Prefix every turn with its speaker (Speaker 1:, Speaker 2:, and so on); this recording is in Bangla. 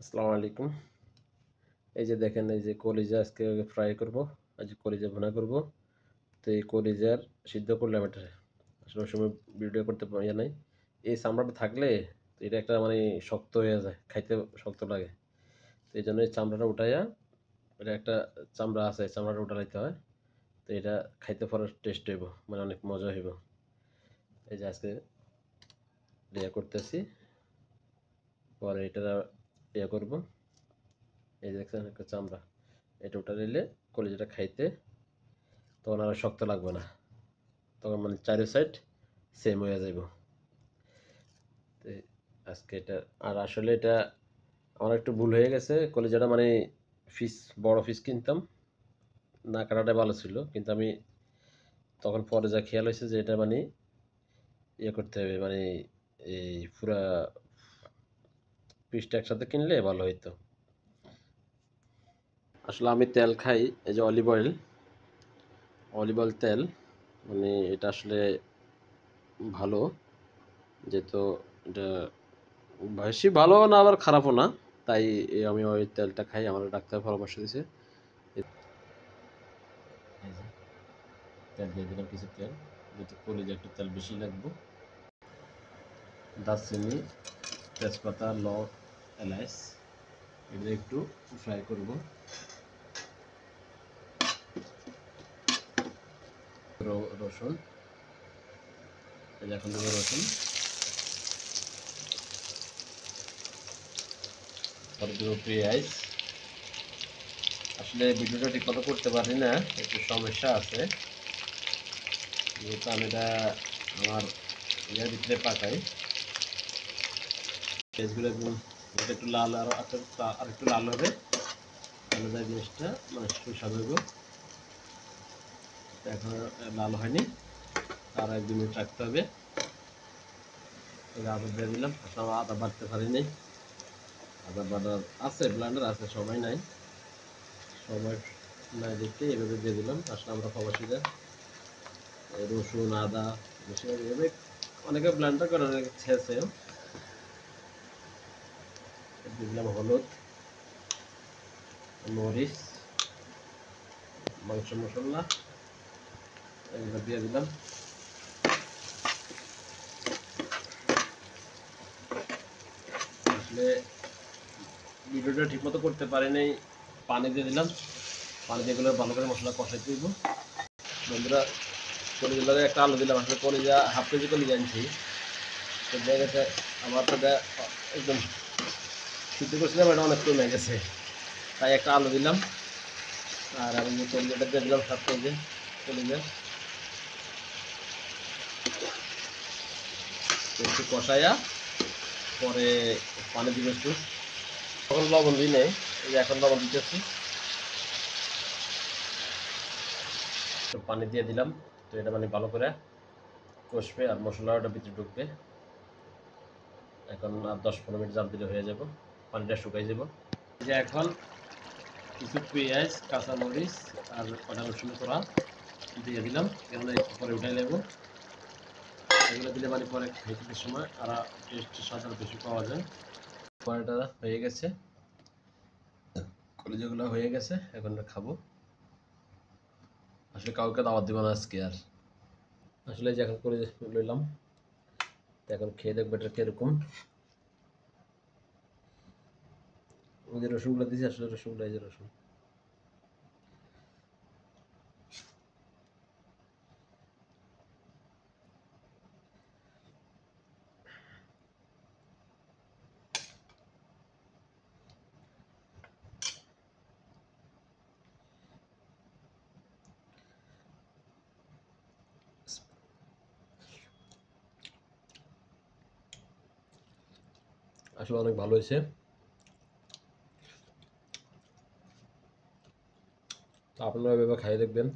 Speaker 1: আসসালামু আলাইকুম। এই যে দেখেন, এই যে কলিজা আজকে ফ্রাই করব, আজ কলিজা ভুনা করব। তো এই কলিজার সিদ্ধ করলাম এটা। আসলে ওই সময় ভিডিও করতে ইয়ে নাই। এই চামড়াটা থাকলে তো এটা একটা মানে শক্ত হয়ে যায়, খাইতে শক্ত লাগে। তো এই জন্য এই চামড়াটা উঠাইয়া, এটা একটা চামড়া আছে, চামড়াটা উঠাইতে হয়। তো এটা খাইতে পরে টেস্ট হইব, মানে অনেক মজা হইব। এই যে আজকে ইয়ে করতেছি, পরে এটা ইয়ে করব। এই যে দেখছেন একটা চামড়া, এটা উঠা নিলে কলিজাটা খাইতে তখন আর শক্ত লাগবে না, তখন মানে চারি সাইড সেম হয়ে যাইব। তো আজকে এটা, আর আসলে এটা আমার একটু ভুল হয়ে গেছে। কলিজাটা মানে ফিস, বড় ফিস কিনতাম, না কাটাটা ভালো ছিল, কিন্তু আমি তখন পরে যা খেয়াল হয়েছে যে এটা মানে ইয়ে করতে হবে, মানে এই পুরা পিসটা একসাথে কিনলে ভালো হইতো। আসলে আমি তেল খাই, এই যে অলিভ অয়েল, অলিভ অয়েল তেল, মানে এটা আসলে ভালো, যেহেতু এটা বেশি ভালো না আবার খারাপও না, তাই আমি ওই তেলটা খাই, আমার ডাক্তার পরামর্শ দিয়েছে। তেল দিয়ে দিলাম কিছু তেল, যেহেতু কলিজা একটু তেল বেশি লাগবে। দারচিনি, তেজপাতা, লং, এলাচ, এগুলো একটু ফ্রাই করব। রসুন, এখন দেবো রসুন, পরে দেবো পেঁয়াজ। আসলে ভিডিওটা ঠিক মতো করতে পারি না, একটু সমস্যা আছে, যেহেতু আমি এটা আমার ইয়ার ভিতরে পাকাই। পেঁয়াজগুলো একদম একটু লাল, আর একটু লাল হবে, তাহলে যায় জিনিসটা মানে সুস্বাদু হবে। এখন লাল হয়নি, আর 1-2 মিনিট রাখতে হবে। আদা দিয়ে দিলাম, আসলে আদা বাড়তে পারিনি, আদা বাটার আছে, ব্লেন্ডার আছে, সময় নাই, সময় নাই দেখতে এভাবে দিয়ে দিলাম। আসলে আমরা প্রবাসীরা রসুন আদা বেশিরভাগ এভাবে, অনেকে ব্লেন্ডার করে, অনেকে ছেঁচে। দিয়ে দিলাম হলুদ, মরিচ, মাংস মশলা, এগুলো দিয়ে দিলাম। আসলে ভিডিওটা ঠিক মতো করতে পারি নাই, পানি দিয়ে দিলাম, পানি দিয়ে এগুলো ভালো করে মশলা কষাই দিব। বন্ধুরা, কলিজার একটা আলু দিলাম, আসলে কলিজা ½ কেজি কলিজা আনছি, তো জায়গাটা আমার তো একদম সিদ্ধ করছিলাম, এটা অনেক কমে গেছে, তাই একটা আলু দিলাম। আর আমি কলিজাটা দিয়ে দিলাম সাথে, যে কলিজা একটু কষাইয়া পরে পানি দিব একটু। তখন লবণ দিই নেই, এই যে এখন লবণ দিতেছি, তো পানি দিয়ে দিলাম। তো এটা মানে ভালো করে কষবে আর মশলাটা ভিতরে ঢুকবে। এখন আর 10-15 মিনিট জাল দিলে হয়ে যাব, পানিটা শুকাই যাব। যে এখন কিছু পেঁয়াজ, কাঁচামরিচ আর কটা রসুন করা দিয়ে দিলাম, এগুলো একটু পরে উঠাই নেব। এগুলো দিলে মানে পরে খাইতে সময় আর টেস্ট স্বাদ আরও বেশি পাওয়া যায়। পরেটা হয়ে গেছে, কলিজাগুলো হয়ে গেছে, এখন খাবো। আসলে কাউকে দাওয়াত দিব না আজকে আর। আসলে যে এখন করে লইলাম, এখন খেয়ে দেখবো এটা কিরকম। ওই যে রসুনগুলো দিয়েছি, আসলে রসুনগুলো, এই যে রসুন, আসলে অনেক ভালো হয়েছে। তো আপনারা এভাবে খাইয়ে দেখবেন।